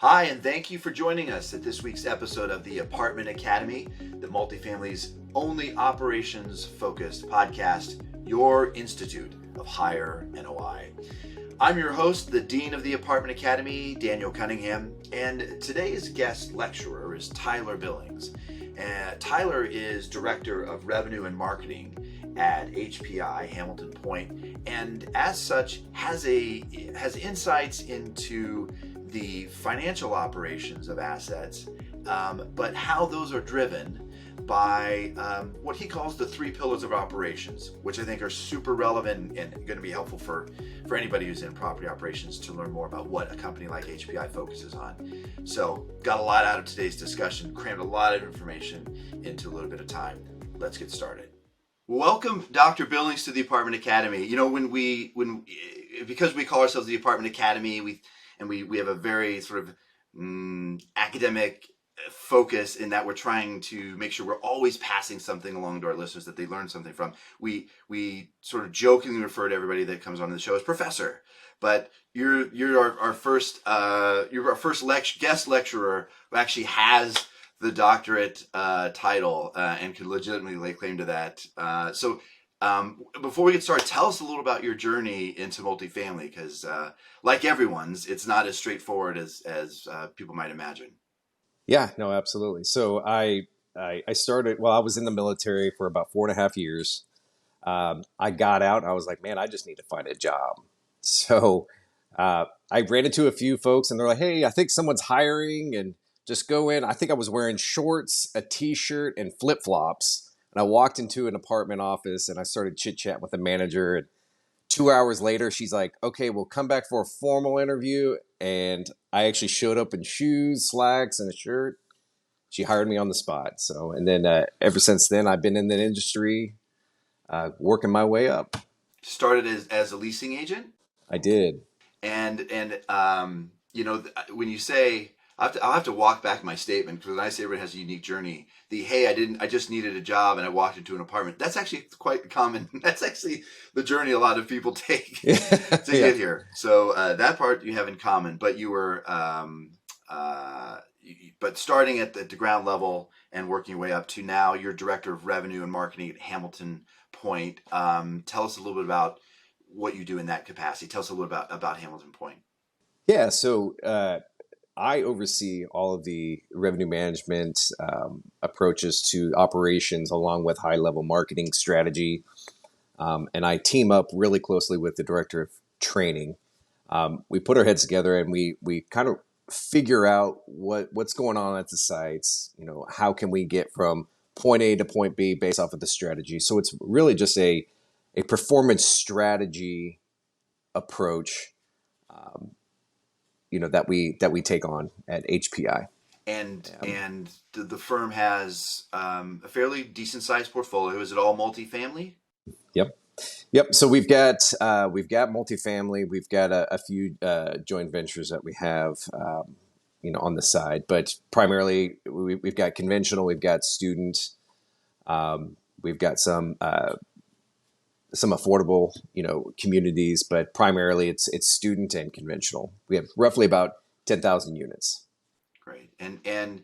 Hi, and thank you for joining us at this week's episode of the Apartment Academy, the multifamily's only operations-focused podcast, your Institute of Higher NOI. I'm your host, the Dean of the Apartment Academy, Daniel Cunningham, and today's guest lecturer is Tyler Billings. Tyler is Director of Revenue and Marketing at HPI Hamilton Point, and as such has insights into the financial operations of assets, but how those are driven by what he calls the three pillars of operations, which I think are super relevant and going to be helpful for anybody who's in property operations to learn more about what a company like HPI focuses on. So got a lot out of today's discussion, crammed a lot of information into a little bit of time. Let's get started. Welcome, Dr. Billings, to the Apartment Academy. You know, because we call ourselves the Apartment Academy, we have a very sort of academic focus in that we're trying to make sure we're always passing something along to our listeners that they learn something from. We sort of jokingly refer to everybody that comes on the show as professor, but you're our first guest lecturer who actually has the doctorate title and can legitimately lay claim to that. So before we get started, tell us a little about your journey into multifamily, because like everyone's, it's not as straightforward as people might imagine. Yeah, no, absolutely. So I started, well, I was in the military for about 4.5 years. I got out and I was like, man, I just need to find a job. So I ran into a few folks and they're like, hey, I think someone's hiring and just go in. I think I was wearing shorts, a t-shirt, and flip-flops. And I walked into an apartment office and I started chit-chatting with the manager. And 2 hours later, she's like, okay, we'll come back for a formal interview. And I actually showed up in shoes, slacks, and a shirt. She hired me on the spot. So, and then ever since then, I've been in the industry, working my way up. Started as a leasing agent? I did. And you know, when you say, I'll have to walk back my statement, because when I say everyone has a unique journey, I just needed a job and I walked into an apartment. That's actually quite common. That's actually the journey a lot of people take to get here. So that part you have in common, but you were, but starting at the ground level and working your way up to now you're Director of Revenue and Marketing at Hamilton Point. Tell us a little bit about what you do in that capacity. Tell us a little about Hamilton Point. Yeah, so I oversee all of the revenue management approaches to operations along with high-level marketing strategy. And I team up really closely with the director of training. We put our heads together and we kind of figure out what's going on at the sites. You know, how can we get from point A to point B based off of the strategy? So it's really just a performance strategy approach, that we take on at HPI. And the firm has a fairly decent sized portfolio. Is it all multifamily? Yep. So we've got multifamily. We've got a few joint ventures that we have, on the side. But primarily, we've got conventional. We've got student. We've got some affordable, communities. But primarily, it's student and conventional. We have roughly about 10,000 units. Great. And in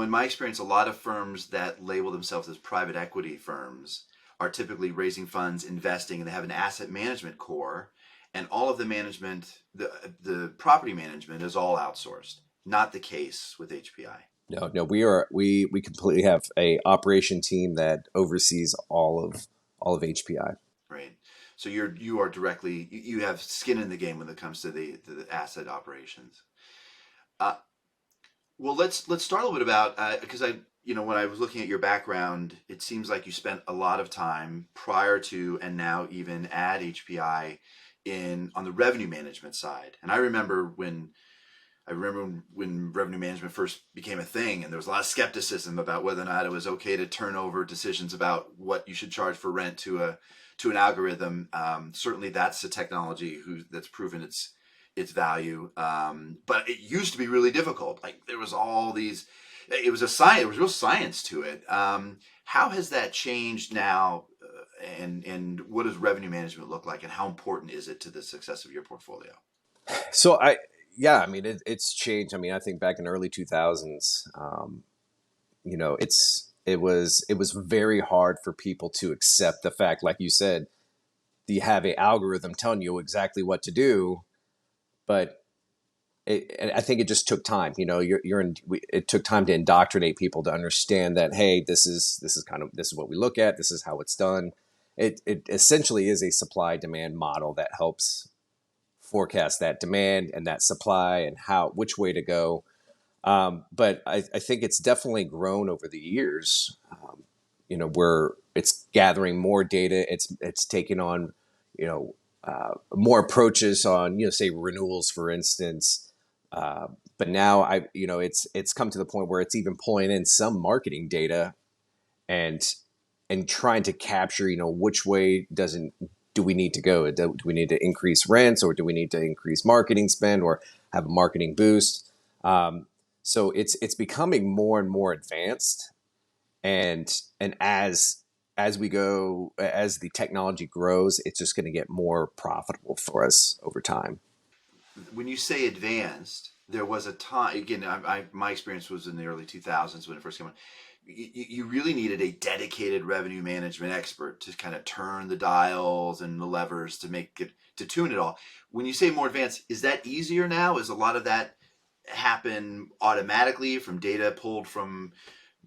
my experience, a lot of firms that label themselves as private equity firms are typically raising funds, investing, and they have an asset management core, and all of the management, the property management is all outsourced. Not the case with HPI. No, we completely have a operation team that oversees all of HPI. Right. So you are directly, you have skin in the game when it comes to the asset operations. Well, let's start a little bit about, because when I was looking at your background, it seems like you spent a lot of time prior to and now even at HPI on the revenue management side. And I remember when revenue management first became a thing, and there was a lot of skepticism about whether or not it was okay to turn over decisions about what you should charge for rent to an algorithm. Certainly, that's a technology that's proven its value. But it used to be really difficult. Like there was all these. It was a science. There was real science to it. How has that changed now? And what does revenue management look like, and how important is it to the success of your portfolio? So Yeah, I mean, it's changed. I mean, I think back in early 2000s, it was very hard for people to accept the fact, like you said, you have a algorithm telling you exactly what to do, but I think it just took time. It took time to indoctrinate people to understand that, hey, this is what we look at. This is how it's done. It essentially is a supply demand model that helps forecast that demand and that supply and which way to go. But I think it's definitely grown over the years. Where it's gathering more data, it's taking on, more approaches on, say renewals, for instance. But now it's come to the point where it's even pulling in some marketing data and trying to capture, which way doesn't do we need to go? Do we need to increase rents, or do we need to increase marketing spend, or have a marketing boost? So it's becoming more and more advanced, and as the technology grows, it's just going to get more profitable for us over time. When you say advanced, there was a time. Again, my experience was in the early 2000s when it first came on. You really needed a dedicated revenue management expert to kind of turn the dials and the levers to make it to tune it all. When you say more advanced, is that easier now? Is a lot of that happen automatically from data pulled from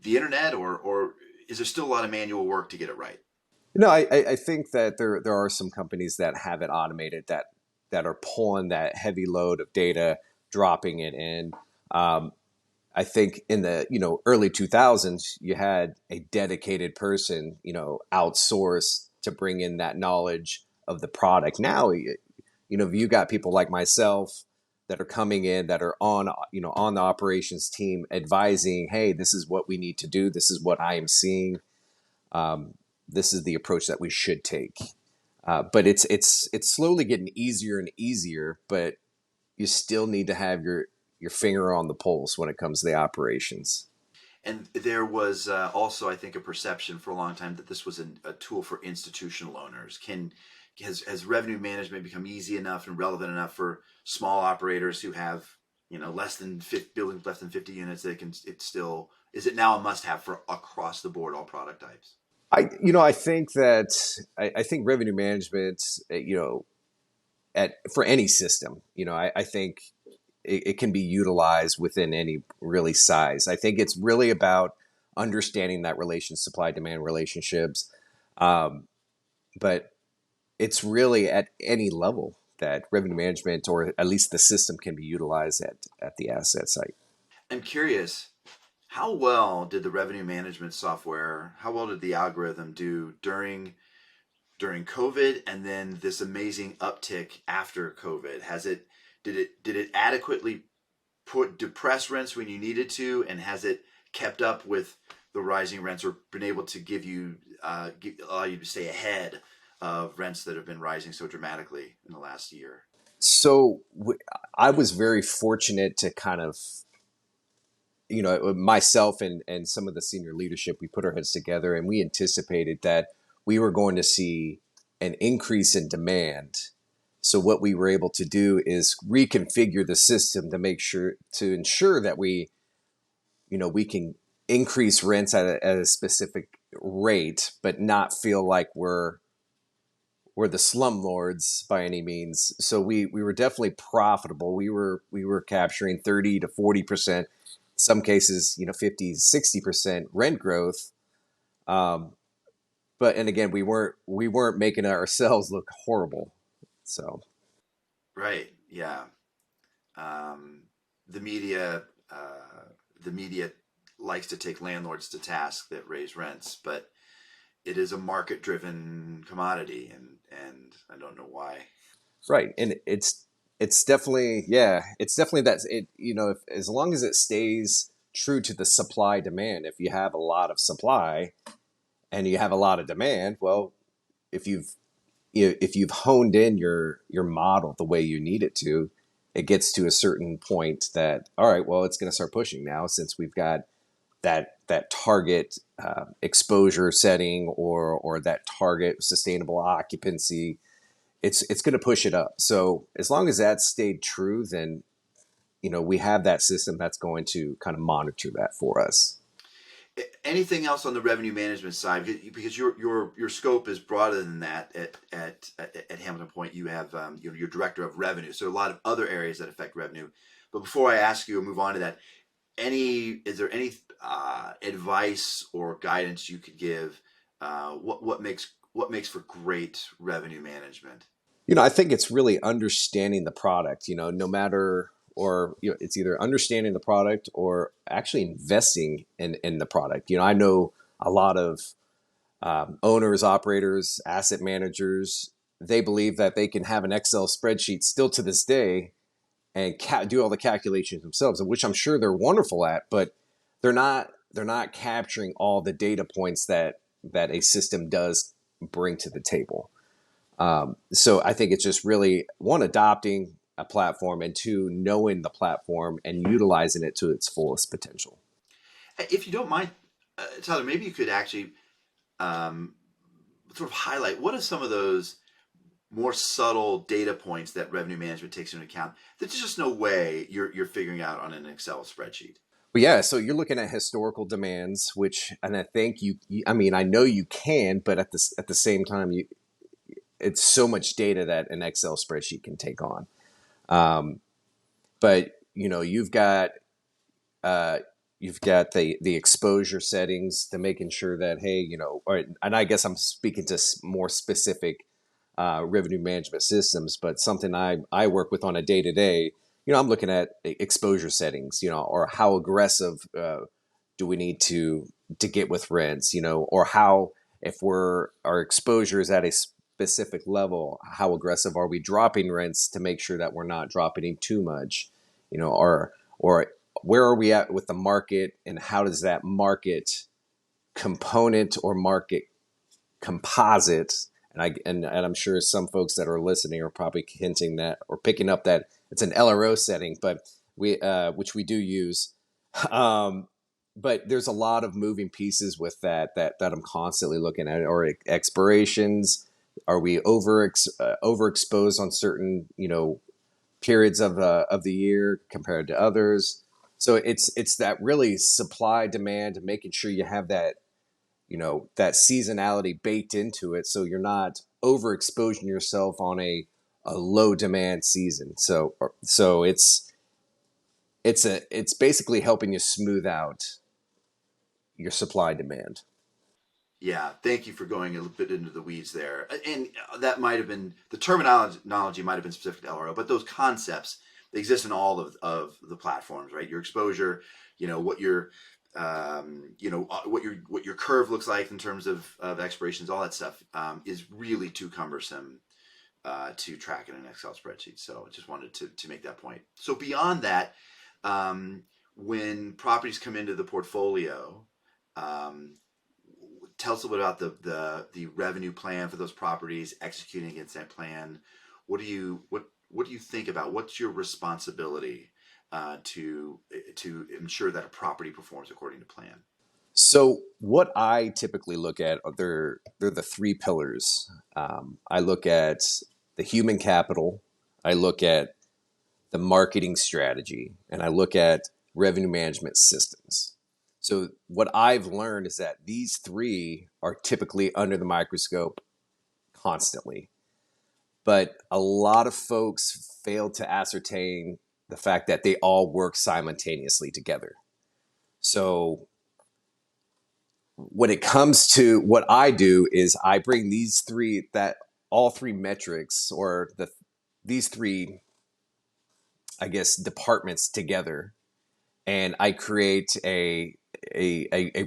the internet, or is there still a lot of manual work to get it right? No, I think that there are some companies that have it automated, that are pulling that heavy load of data, dropping it in. Um, I think in the early 2000s, you had a dedicated person, outsourced to bring in that knowledge of the product. Now, if you got people like myself that are coming in, that are on the operations team, advising, hey, this is what we need to do. This is what I am seeing. Um, this is the approach that we should take. But it's slowly getting easier and easier. But you still need to have your finger on the pulse when it comes to the operations. And there was also, I think, a perception for a long time that this was a tool for institutional owners. Has revenue management become easy enough and relevant enough for small operators who have less than 50, buildings less than 50 units? They can. It's still, is it now a must-have for across the board all product types? I think that I think revenue management, at for any system, I think it can be utilized within any really size. I think it's really about understanding that supply demand relationships, um, but it's really at any level that revenue management, or at least the system, can be utilized at the asset site. I'm curious, how well did the revenue management software? How well did the algorithm do during COVID, and then this amazing uptick after COVID? Did it adequately put depress rents when you needed to, and has it kept up with the rising rents, or been able to allow you to stay ahead of rents that have been rising so dramatically in the last year? So I was very fortunate to kind of, myself and some of the senior leadership, we put our heads together and we anticipated that we were going to see an increase in demand. So what we were able to do is reconfigure the system to ensure that we can increase rents at a specific rate, but not feel like we're the slumlords by any means. So we were definitely profitable. We were capturing 30 to 40%, some cases, 50, 60% rent growth. Um, but and again, we weren't making ourselves look horrible. So Right. Yeah. Um, the media, uh, the media likes to take landlords to task that raise rents, but it is a market-driven commodity, and I don't know why. right, and it's definitely, yeah, it's definitely that it if, as long as it stays true to the supply demand. If you have a lot of supply and you have a lot of demand, well, if you've honed in your model the way you need it to, it gets to a certain point that, all right, well, it's going to start pushing now, since we've got that target exposure setting, or that target sustainable occupancy. It's going to push it up. So as long as that stayed true, then we have that system that's going to kind of monitor that for us. Anything else on the revenue management side? Because your scope is broader than that. At Hamilton Point, you have your director of revenue, so a lot of other areas that affect revenue. But before I ask you or move on to that, is there any advice or guidance you could give? What makes for great revenue management? I think it's really understanding the product, no matter, or it's either understanding the product or actually investing in the product. I know a lot of owners, operators, asset managers, they believe that they can have an Excel spreadsheet still to this day and do all the calculations themselves, which I'm sure they're wonderful at, but they're not capturing all the data points that a system does bring to the table. So I think it's just really, one, adopting a platform, and two, knowing the platform and utilizing it to its fullest potential. If you don't mind, Tyler, maybe you could actually um, sort of highlight what are some of those more subtle data points that revenue management takes into account that there's just no way you're figuring out on an Excel spreadsheet. But yeah, so you're looking at historical demands, which, and I think I mean, I know you can, but at the same time, it's so much data that an Excel spreadsheet can take on. Um, but uh, you've got the exposure settings, to making sure that, hey, and I guess I'm speaking to more specific revenue management systems, but something I work with on a day to day. I'm looking at exposure settings, or how aggressive do we need to get with rents, or how, if our exposure is at a specific level, how aggressive are we dropping rents to make sure that we're not dropping too much, or where are we at with the market, and how does that market component or market composite, and I'm sure some folks that are listening are probably hinting that or picking up that it's an LRO setting, but which we do use. Um, but there's a lot of moving pieces with that I'm constantly looking at, or expirations. Are we overexposed on certain periods of the year compared to others? So it's that really supply demand, and making sure you have that seasonality baked into it, so you're not overexposing yourself on a low demand season. So it's basically helping you smooth out your supply demand. Yeah, thank you for going a little bit into the weeds there. And that might have been the terminology might have been specific to LRO, but those concepts, they exist in all of the platforms, right? Your exposure, what your what your curve looks like in terms of expirations, all that stuff is really too cumbersome to track in an Excel spreadsheet. So I just wanted to make that point. So beyond that, um, when properties come into the portfolio, um, tell us a little bit about the revenue plan for those properties, executing against that plan. What do you think about, what's your responsibility to ensure that a property performs according to plan? So what I typically look at are, they're the three pillars. I look at the human capital, I look at the marketing strategy, and I look at revenue management systems. So what I've learned is that these three are typically under the microscope constantly, but a lot of folks fail to ascertain the fact that they all work simultaneously together. So when it comes to what I do, is I bring all three metrics, or these three, I guess, departments together, and I create a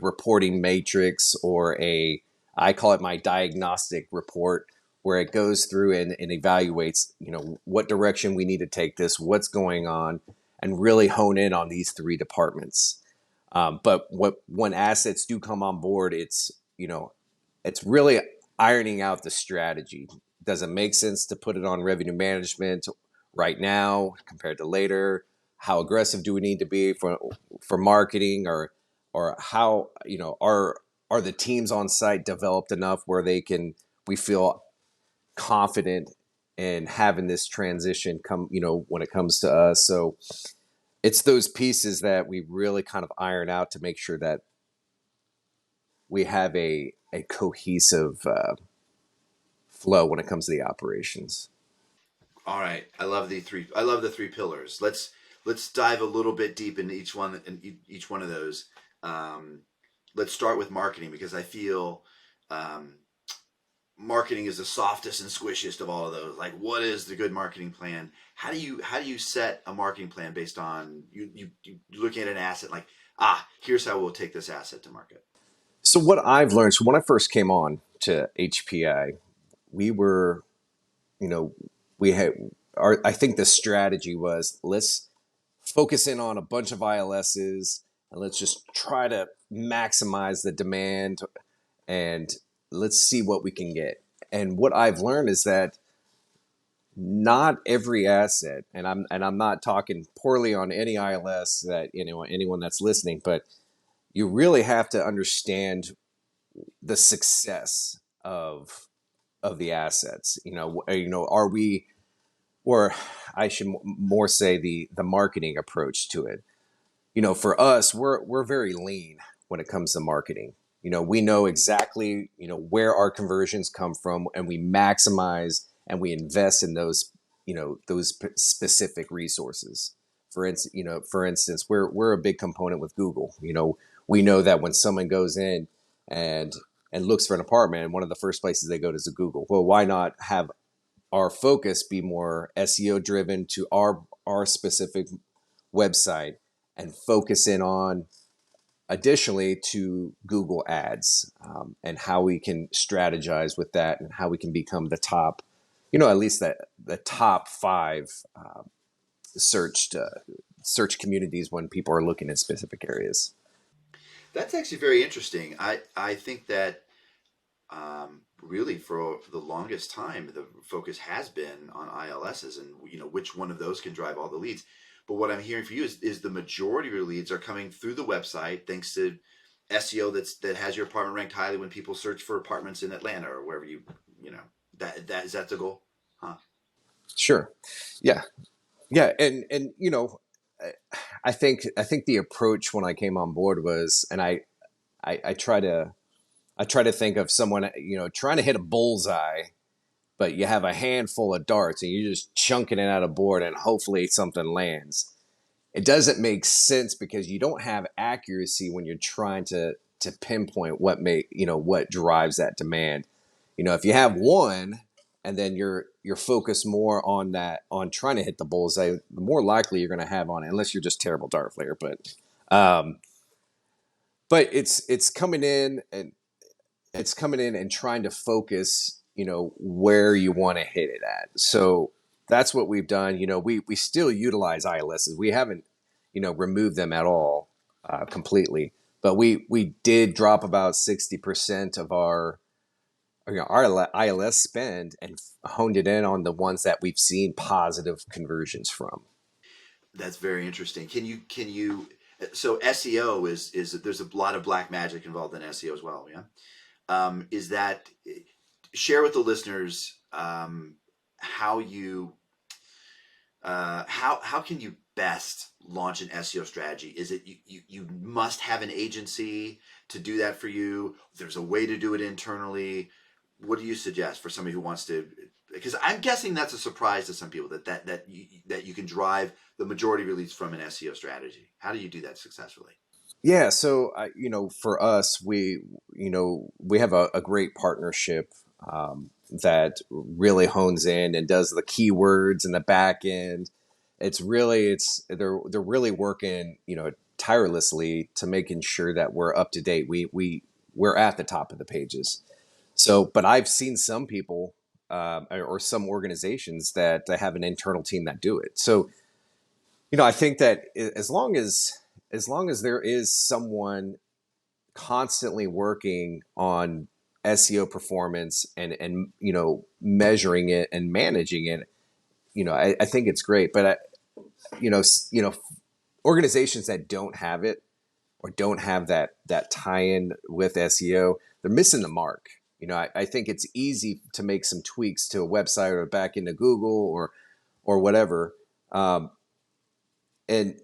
reporting matrix, or I call it my diagnostic report, where it goes through and evaluates, what direction we need to take this, what's going on, and really hone in on these three departments. But when assets do come on board, it's really ironing out the strategy. Does it make sense to put it on revenue management right now compared to later? How aggressive do we need to be for marketing, or how, are the teams on site developed enough where we feel confident in having this transition come, when it comes to us. So it's those pieces that we really kind of iron out to make sure that we have a cohesive flow when it comes to the operations. All right, I love the three. I love the three pillars. Let's dive a little bit deep into each one of those. Um, let's start with marketing because I feel um, marketing is the softest and squishiest of all of those. Like, what is the good marketing plan? How do you set a marketing plan based on you looking at an asset like, here's how we'll take this asset to market. So what I've learned, so when I first came on to HPI, we were, you know, we had our, I think the strategy was let's focus in on a bunch of ILSs and let's just try to maximize the demand and let's see what we can get. And what I've learned is that not every asset, and I'm not talking poorly on any ILS that anyone that's listening, but you really have to understand the success of the assets. Are we, or I should more say the marketing approach to it. For us, we're very lean when it comes to marketing. We know exactly where our conversions come from, and we maximize and we invest in those specific resources. For instance, we're a big component with Google. We know that when someone goes in and and looks for an apartment, and one of the first places they go to is Google. Well, why not have our focus be more SEO driven to our specific website and focus in on additionally to Google Ads, and how we can strategize with that and how we can become the top, at least the top five searched search communities when people are looking in specific areas. That's actually very interesting. I think that really for the longest time the focus has been on ILSs and which one of those can drive all the leads. But what I'm hearing for you is the majority of your leads are coming through the website thanks to SEO that has your apartment ranked highly when people search for apartments in Atlanta or wherever you know that is that the goal, huh? Sure. Yeah. Yeah. And I think the approach when I came on board was, and I try to think of someone, trying to hit a bullseye, but you have a handful of darts and you're just chunking it out of board and hopefully something lands. It doesn't make sense because you don't have accuracy when you're trying to pinpoint what drives that demand. If you have one and then you're focused more on trying to hit the bullseye, the more likely you're going to have on it, unless you're just a terrible dart player. Um, but it's coming in and trying to focus, where you want to hit it at. So that's what we've done. We still utilize ILSs. We haven't, removed them at all, completely. But we did drop about 60% of our ILS spend and honed it in on the ones that we've seen positive conversions from. That's very interesting. Can you so SEO is there's a lot of black magic involved in SEO as well, yeah? Is that share with the listeners how you how can you best launch an SEO strategy? Is it you must have an agency to do that for you? There's a way to do it internally. What do you suggest for somebody who wants to? Because I'm guessing that's a surprise to some people that you can drive the majority of your leads from an SEO strategy. How do you do that successfully? Yeah, so for us, we have a great partnership, that really hones in and does the keywords and the back end. They're really working, tirelessly to making sure that we're up to date. We're at the top of the pages. So, but I've seen some people, or some organizations that have an internal team that do it. So, I think that as long as there is someone constantly working on SEO performance and measuring it and managing it, I think it's great. But organizations that don't have it or don't have that tie-in with SEO, they're missing the mark. I think it's easy to make some tweaks to a website or back into Google or whatever, and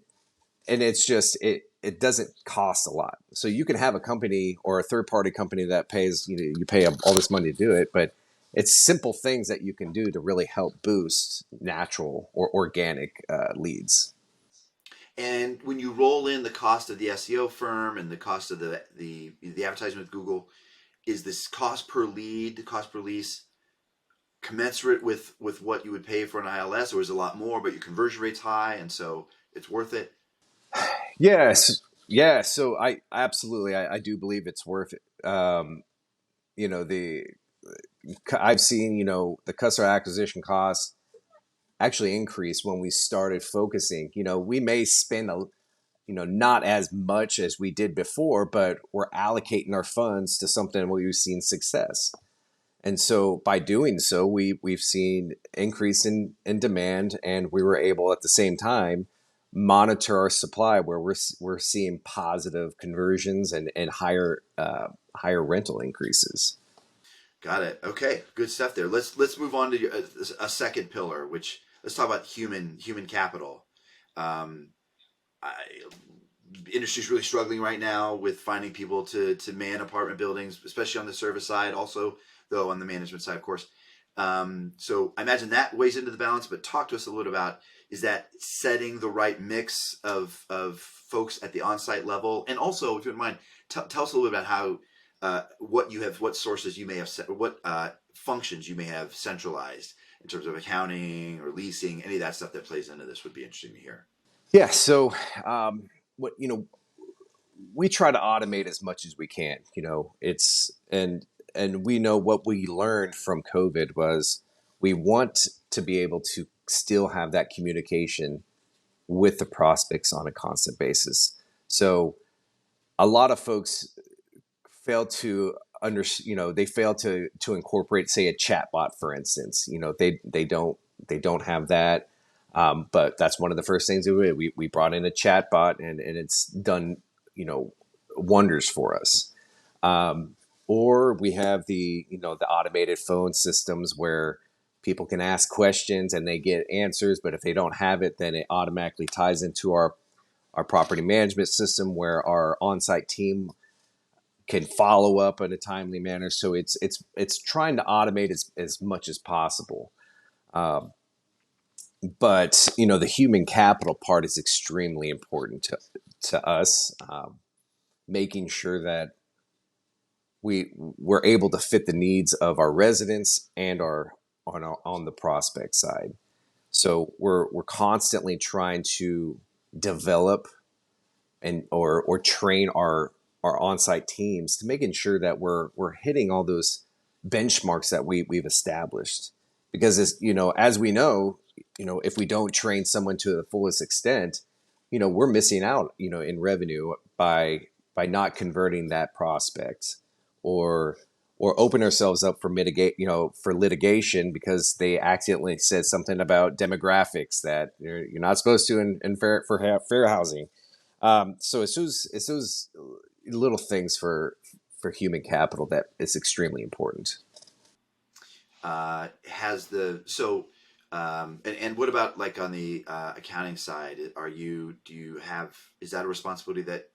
and it's just it doesn't cost a lot. So you can have a company or a third party company that pays, you pay all this money to do it, but it's simple things that you can do to really help boost natural or organic leads. And when you roll in the cost of the SEO firm and the cost of the advertisement with Google, is this cost per lead, the cost per lease, commensurate with what you would pay for an ILS, or is it a lot more, but your conversion rate's high, and so it's worth it? Yes, yeah. So I absolutely, I do believe it's worth it. The I've seen, the customer acquisition costs actually increase when we started focusing. We may spend not as much as we did before, but we're allocating our funds to something where we've seen success. And so by doing so, we've seen increase in demand, and we were able at the same time monitor our supply where we're seeing positive conversions and higher rental increases. Got it. Okay, good stuff there. Let's move on to a second pillar, which let's talk about human capital. Um, I, Industry's really struggling right now with finding people to man apartment buildings, especially on the service side. Also, though, on the management side, of course. So I imagine that weighs into the balance. But talk to us a little about, is that setting the right mix of folks at the on-site level, and also, if you don't mind, tell us a little bit about how what sources you may have set, or what functions you may have centralized in terms of accounting or leasing. Any of that stuff that plays into this would be interesting to hear. Yeah. So what we try to automate as much as we can. It's and we know what we learned from COVID was we want to be able to still have that communication with the prospects on a constant basis. So a lot of folks fail to they fail to incorporate, say, a chatbot, for instance. They don't have that. But that's one of the first things we brought in a chatbot, and it's done wonders for us. Or we have the automated phone systems where people can ask questions and they get answers, but if they don't have it, then it automatically ties into our property management system where our on-site team can follow up in a timely manner. So it's trying to automate as much as possible. Um, but the human capital part is extremely important to us, making sure that we're able to fit the needs of our residents and on the prospect side. So we're constantly trying to develop or train our on-site teams to making sure that we're hitting all those benchmarks that we've established. Because as we know, if we don't train someone to the fullest extent, we're missing out, in revenue by not converting that prospect, or open ourselves up for for litigation because they accidentally said something about demographics that you're not supposed to in fair housing. So it's those little things for human capital that is extremely important. Has the so and what about, like, on the accounting side? Do you have, is that a responsibility that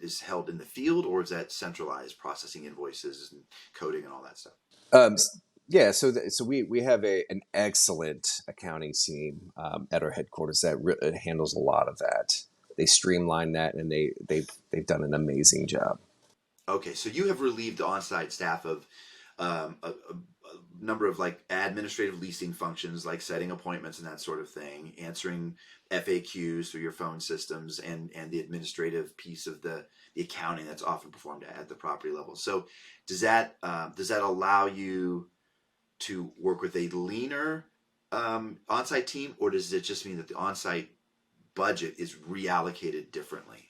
is held in the field, or is that centralized, processing invoices and coding and all that stuff? Um, yeah, so we have an excellent accounting team at our headquarters that handles a lot of that. They streamline that, and they've done an amazing job. Okay, so you have relieved the on-site staff of a number of, like, administrative leasing functions, like setting appointments and that sort of thing, answering FAQs through your phone systems, and the administrative piece of the accounting that's often performed at the property level. So does that allow you to work with a leaner on-site team, or does it just mean that the on-site budget is reallocated differently?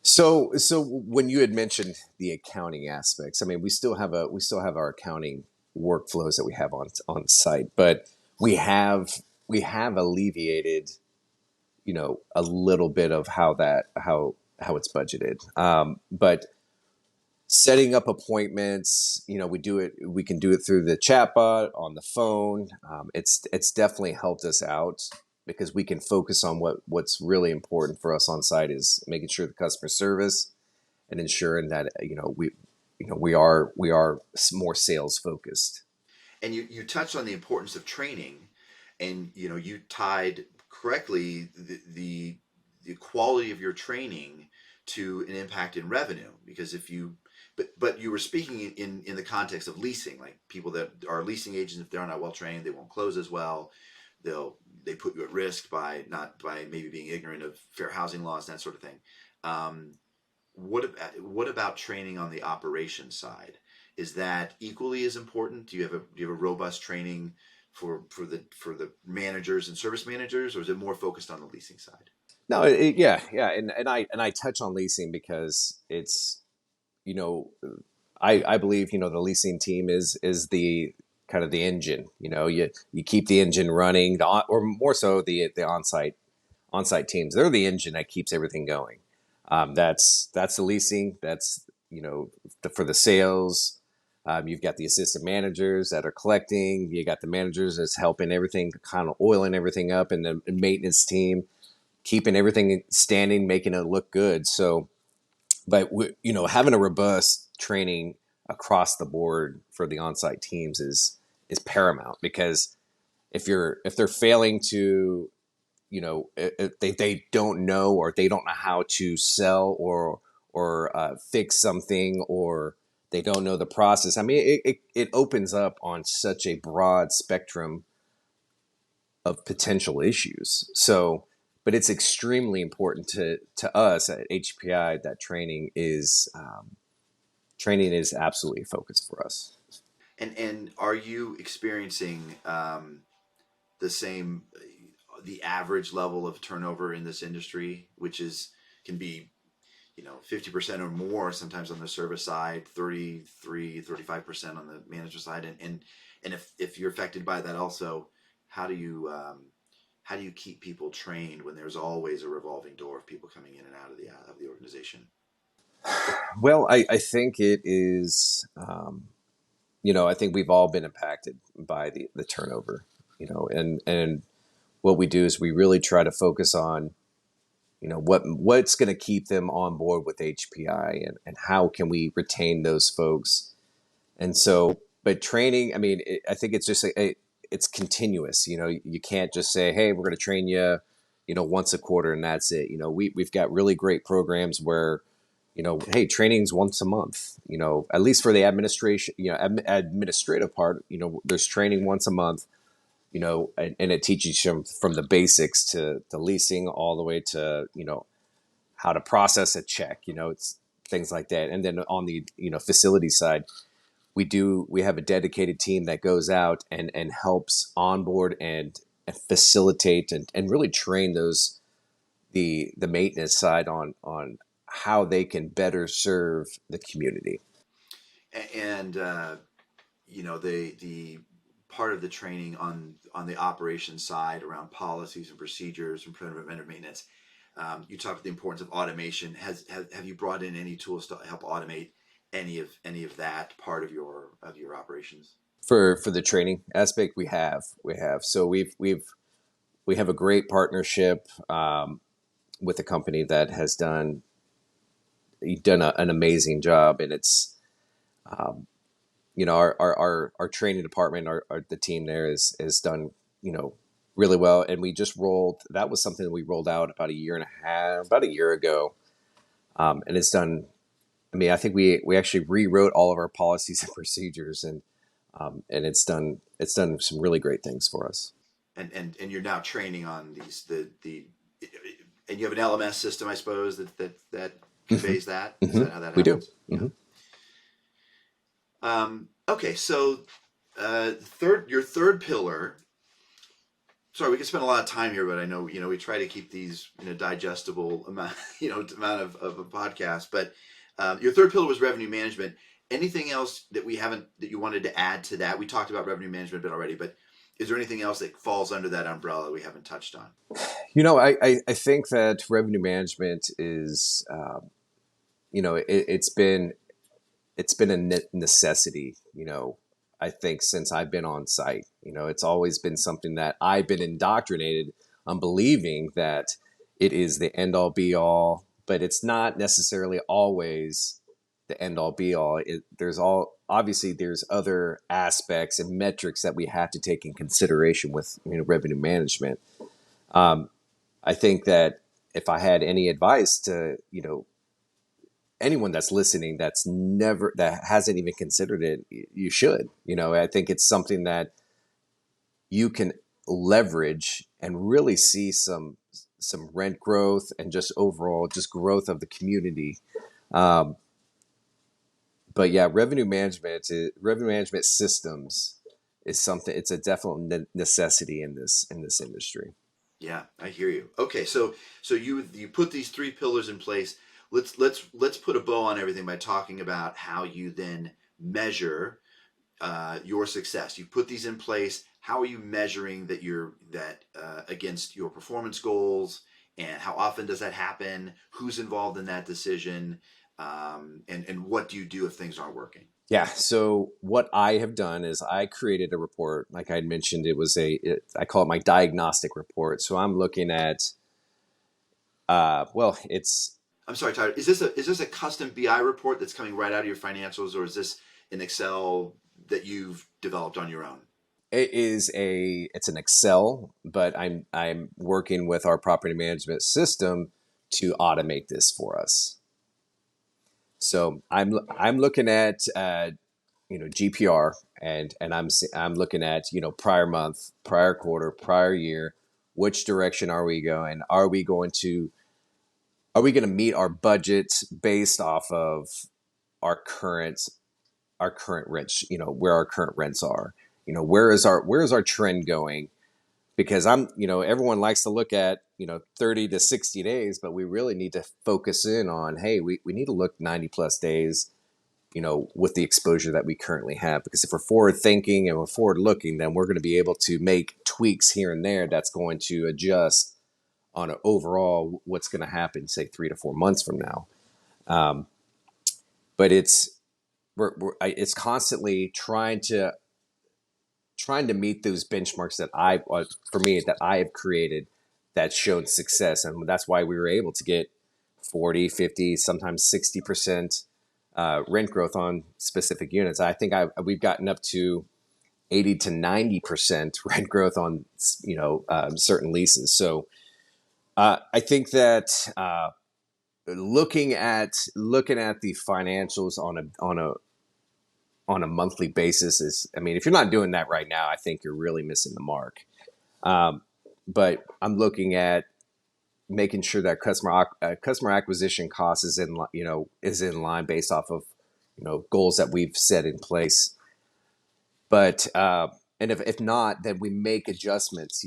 So when you had mentioned the accounting aspects, I mean, we still have our accounting workflows that we have on site, but we have we have alleviated, a little bit of how it's budgeted. But setting up appointments, we can do it through the chatbot on the phone. It's definitely helped us out because we can focus on what's really important for us on site is making sure the customer service and ensuring that we are more sales focused. And you touched on the importance of training, and you tied correctly the quality of your training to an impact in revenue. Because if you but you were speaking in the context of leasing, like people that are leasing agents, if they're not well trained, they won't close as well. They put you at risk by not by maybe being ignorant of fair housing laws, that sort of thing. um, what about training on the operations side? Is that equally as important? Do you have a robust training for the managers and service managers, or is it more focused on the leasing side? No, yeah, and I touch on leasing because it's you know I believe the leasing team is the kind of the engine. You keep the engine running, or more so the on-site teams. They're the engine that keeps everything going. That's the leasing. That's for the sales. You've got the assistant managers that are collecting. You got the managers that's helping everything, kind of oiling everything up, and the maintenance team keeping everything standing, making it look good. So, but having a robust training across the board for the on-site teams is paramount, because if they're failing to if they don't know, or they don't know how to sell or fix something, or they don't know the process. I mean, it opens up on such a broad spectrum of potential issues. So, but it's extremely important to us at HPI that training is absolutely a focus for us. And are you experiencing the same the average level of turnover in this industry, which is can be 50% or more sometimes on the service side, 35% on the manager side, and if you're affected by that also, how do you keep people trained when there's always a revolving door of people coming in and out of the organization? Well, I think it is. I think we've all been impacted by the turnover. And what we do is we really try to focus on what's going to keep them on board with HPI, and how can we retain those folks. And so, but training, I mean, I think it's just it's continuous. You can't just say, hey, we're going to train you once a quarter and that's it. We've got really great programs where hey, training's once a month. At least for the administration, administrative part. There's training once a month. And it teaches them from the basics to leasing, all the way to how to process a check. It's things like that. And then on the facility side, we have a dedicated team that goes out and helps onboard and facilitate and really train the maintenance side on how they can better serve the community. And the part of the training on the operations side around policies and procedures and preventive maintenance. You talked about the importance of automation. Have you brought in any tools to help automate any of that part of your operations? For the training aspect, we have so we have a great partnership with a company that has done an amazing job. And it's our training department, the team there is done really well. And we just rolled that was something that we rolled out about a year ago. And it's done. I mean, I think we actually rewrote all of our policies and procedures, and it's done some really great things for us. And you're now training on these the and you have an LMS system, I suppose, that Hmm. conveys that. Is Hmm. that how that We do. happens? Yeah. Hmm. Okay, so your third pillar. Sorry, we could spend a lot of time here, but I know we try to keep these digestible amount amount of a podcast. But your third pillar was revenue management. Anything else that we haven't that you wanted to add to that? We talked about revenue management a bit already, but is there anything else that falls under that umbrella we haven't touched on? I think that revenue management is it's been a necessity. I think since I've been on site. It's always been something that I've been indoctrinated I'm believing that it is the end all be all, but it's not necessarily always the end all be all. Obviously there's other aspects and metrics that we have to take in consideration with revenue management. Um, I think that if I had any advice to anyone that's listening that hasn't even considered it, you should. I think it's something that you can leverage and really see some rent growth and just overall just growth of the community. Um, but yeah, revenue management systems is something. It's a definite necessity in this industry. Yeah, I hear you. Okay, so you put these three pillars in place. Let's put a bow on everything by talking about how you then measure your success. You put these in place. How are you measuring that against your performance goals? And how often does that happen? Who's involved in that decision? And what do you do if things aren't working? Yeah. So what I have done is I created a report. Like I had mentioned, I call it my diagnostic report. So I'm looking at, well, I'm sorry, Tyler. Is this a custom BI report that's coming right out of your financials, or is this an Excel that you've developed on your own? it's an Excel, but I'm working with our property management system to automate this for us. So I'm looking at GPR, and I'm looking at prior month, prior quarter, prior year. Which direction are we going? Are we going to meet our budgets based off of our current rents? Where our current rents are. Where is our trend going? Because everyone likes to look at 30 to 60 days, but we really need to focus in on, hey, we need to look 90 plus days, with the exposure that we currently have. Because if we're forward thinking and we're forward looking, then we're going to be able to make tweaks here and there that's going to adjust on an overall what's going to happen, say 3 to 4 months from now. Um, but it's constantly trying to meet those benchmarks for me, that I have created that's shown success. And that's why we were able to get 40, 50, sometimes 60% rent growth on specific units. I think we've gotten up to 80 to 90% rent growth on, certain leases. So I think that looking at the financials on a monthly basis if you're not doing that right now, I think you're really missing the mark. Um, but I'm looking at making sure that customer acquisition cost is in line based off of goals that we've set in place. But and if not, then we make adjustments.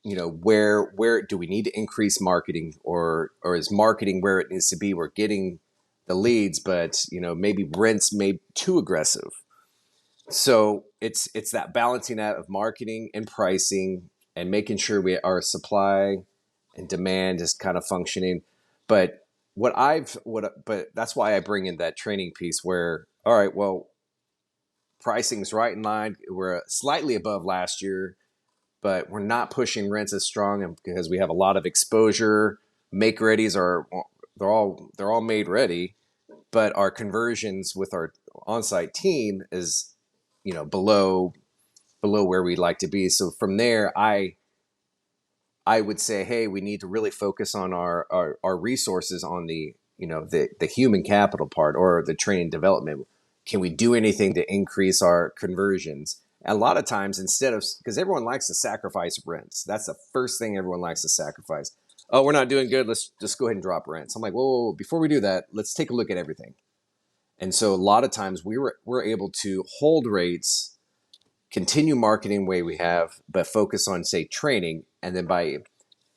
Where do we need to increase marketing, or is marketing where it needs to be? We're getting the leads, but maybe rents may be too aggressive. So it's that balancing out of marketing and pricing and making sure our supply and demand is kind of functioning. But but that's why I bring in that training piece where, all right, well, pricing's right in line. We're slightly above last year, but we're not pushing rents as strong, and because we have a lot of exposure. Make readies they're all made ready, but our conversions with our on-site team is below where we'd like to be. So from there, I would say, hey, we need to really focus on our resources on the human capital part, or the training development. Can we do anything to increase our conversions? And a lot of times, because everyone likes to sacrifice rents, that's the first thing everyone likes to sacrifice. Oh, we're not doing good. Let's just go ahead and drop rents. I'm like, whoa, whoa, whoa, before we do that, let's take a look at everything. And so a lot of times we're able to hold rates, continue marketing the way we have, but focus on, say, training, and then by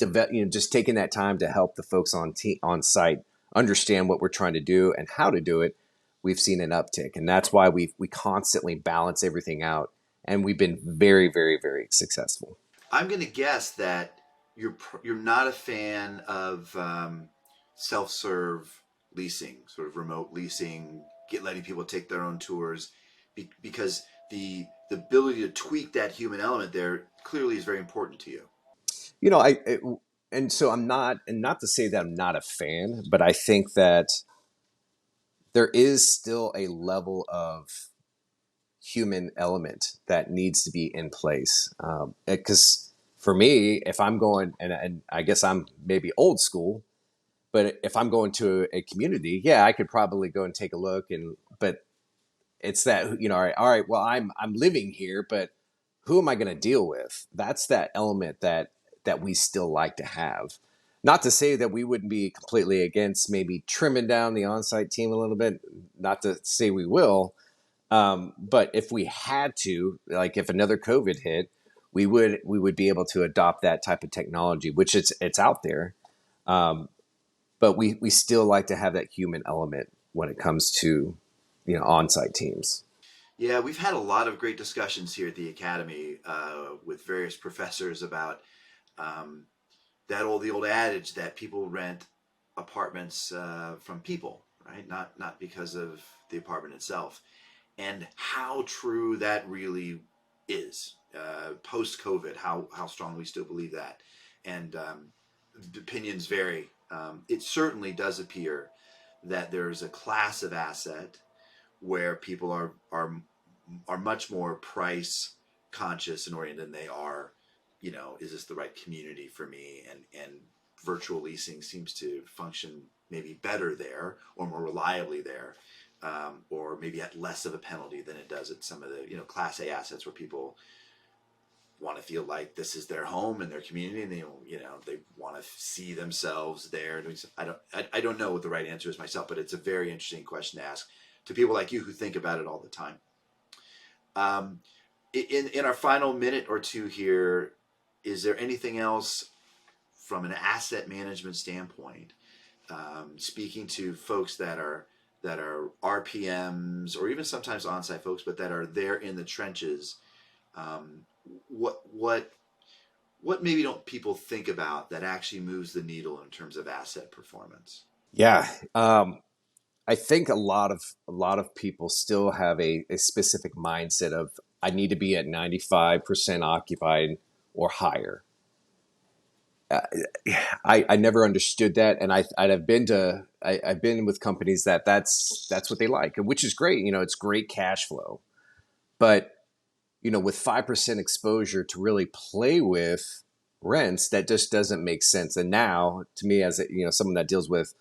just taking that time to help the folks on site understand what we're trying to do and how to do it, we've seen an uptick, and that's why we constantly balance everything out, and we've been very, very, very successful. I'm going to guess that you're not a fan of self-serve leasing, sort of remote leasing, letting people take their own tours, because the ability to tweak that human element there clearly is very important to you. You know, and so I'm not, and not to say that I'm not a fan, but I think that there is still a level of human element that needs to be in place. Because for me, if I'm going, and I guess I'm maybe old school, but if I'm going to a community, yeah, I could probably go and take a look. But it's that, all right, well, I'm living here, but who am I going to deal with? That's that element that we still like to have. Not to say that we wouldn't be completely against maybe trimming down the on-site team a little bit. Not to say we will, but if we had to, like if another COVID hit, we would be able to adopt that type of technology, which it's out there. Um, but we still like to have that human element when it comes to on-site teams. Yeah, we've had a lot of great discussions here at the Academy with various professors about um, the old adage that people rent apartments from people, right? Not because of the apartment itself, and how true that really is post COVID. How strong we still believe that, and opinions vary. It certainly does appear that there is a class of asset where people are much more price conscious and oriented than they are, is this the right community for me? And virtual leasing seems to function maybe better there or more reliably there, or maybe at less of a penalty than it does at some of the class A assets where people want to feel like this is their home and their community, and they want to see themselves there. I don't know what the right answer is myself, but it's a very interesting question to ask to people like you who think about it all the time. Um, in our final minute or two here, is there anything else from an asset management standpoint, speaking to folks that are RPMs or even sometimes on-site folks, but that are there in the trenches? Um, what maybe don't people think about that actually moves the needle in terms of asset performance? Yeah, I think a lot of people still have a specific mindset of I need to be at 95% occupied or higher. Uh, I never understood that, and I've been with companies that's what they like, which is great. It's great cash flow, but with 5% exposure to really play with rents, that just doesn't make sense. And now, to me, as someone that deals with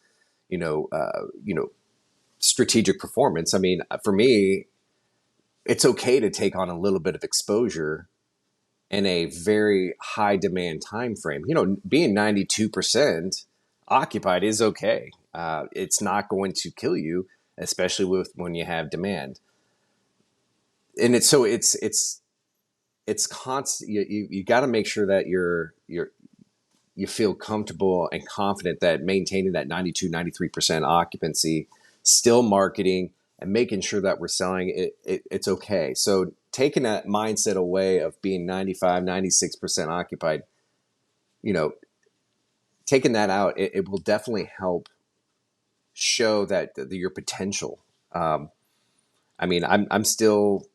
you know uh, you know strategic performance, I mean, for me, it's okay to take on a little bit of exposure in a very high demand time frame. Being 92% occupied is okay. It's not going to kill you, especially with when you have demand. And it's constant. You got to make sure that you feel comfortable and confident that maintaining that 92, 93% occupancy, still marketing and making sure that we're selling it's okay. So taking that mindset away of being 95, 96% occupied, you know, taking that out, it will definitely help show that your potential. Um, I mean, I'm still,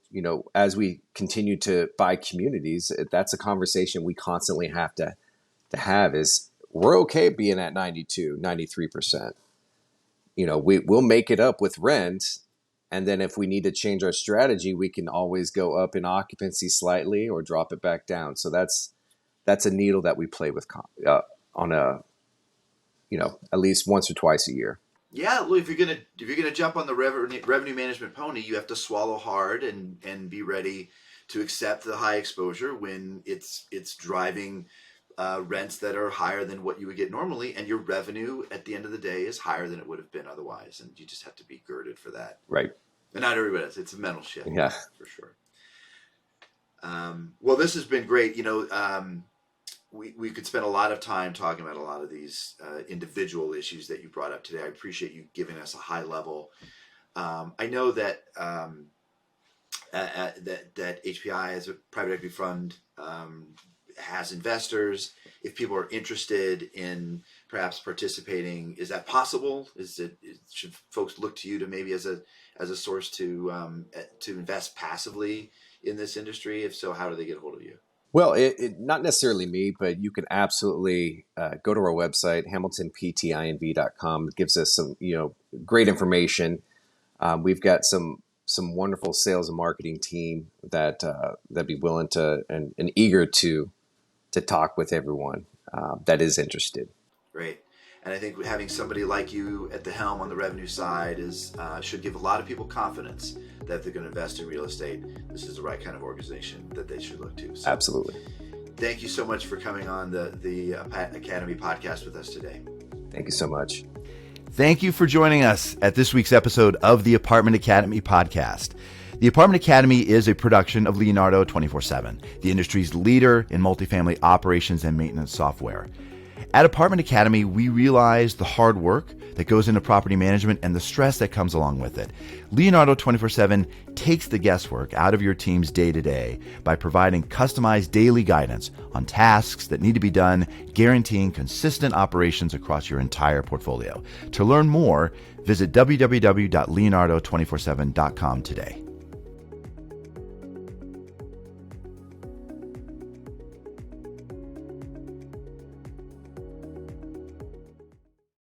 as we continue to buy communities, that's a conversation we constantly have to have is we're okay being at 92, 93%. We'll make it up with rent. And then if we need to change our strategy, we can always go up in occupancy slightly or drop it back down. So that's a needle that we play with on a, at least once or twice a year. Yeah, look, if you're gonna jump on the revenue management pony, you have to swallow hard and be ready to accept the high exposure when it's driving rents that are higher than what you would get normally, and your revenue at the end of the day is higher than it would have been otherwise, and you just have to be girded for that. Right. And not everybody does. It's a mental shift, Yeah. for sure. Well, this has been great. We could spend a lot of time talking about a lot of these individual issues that you brought up today. I appreciate you giving us a high level. I know that that HPI as a private equity fund has investors. If people are interested in perhaps participating, is that possible? Should folks look to you to maybe as a source to invest passively in this industry? If so, how do they get a hold of you? Well, not necessarily me, but you can absolutely go to our website, hamiltonptinv.com. It gives us some, great information. We've got some wonderful sales and marketing team that'd be willing to and eager to talk with everyone that is interested. Great. And I think having somebody like you at the helm on the revenue side should give a lot of people confidence that if they're going to invest in real estate, this is the right kind of organization that they should look to. So, absolutely. Thank you so much for coming on the Academy podcast with us today. Thank you so much. Thank you for joining us at this week's episode of the Apartment Academy podcast. The Apartment Academy is a production of Leonardo 24/7, the industry's leader in multifamily operations and maintenance software. At Apartment Academy, we realize the hard work that goes into property management and the stress that comes along with it. Leonardo 24/7 takes the guesswork out of your team's day-to-day by providing customized daily guidance on tasks that need to be done, guaranteeing consistent operations across your entire portfolio. To learn more, visit www.leonardo247.com today.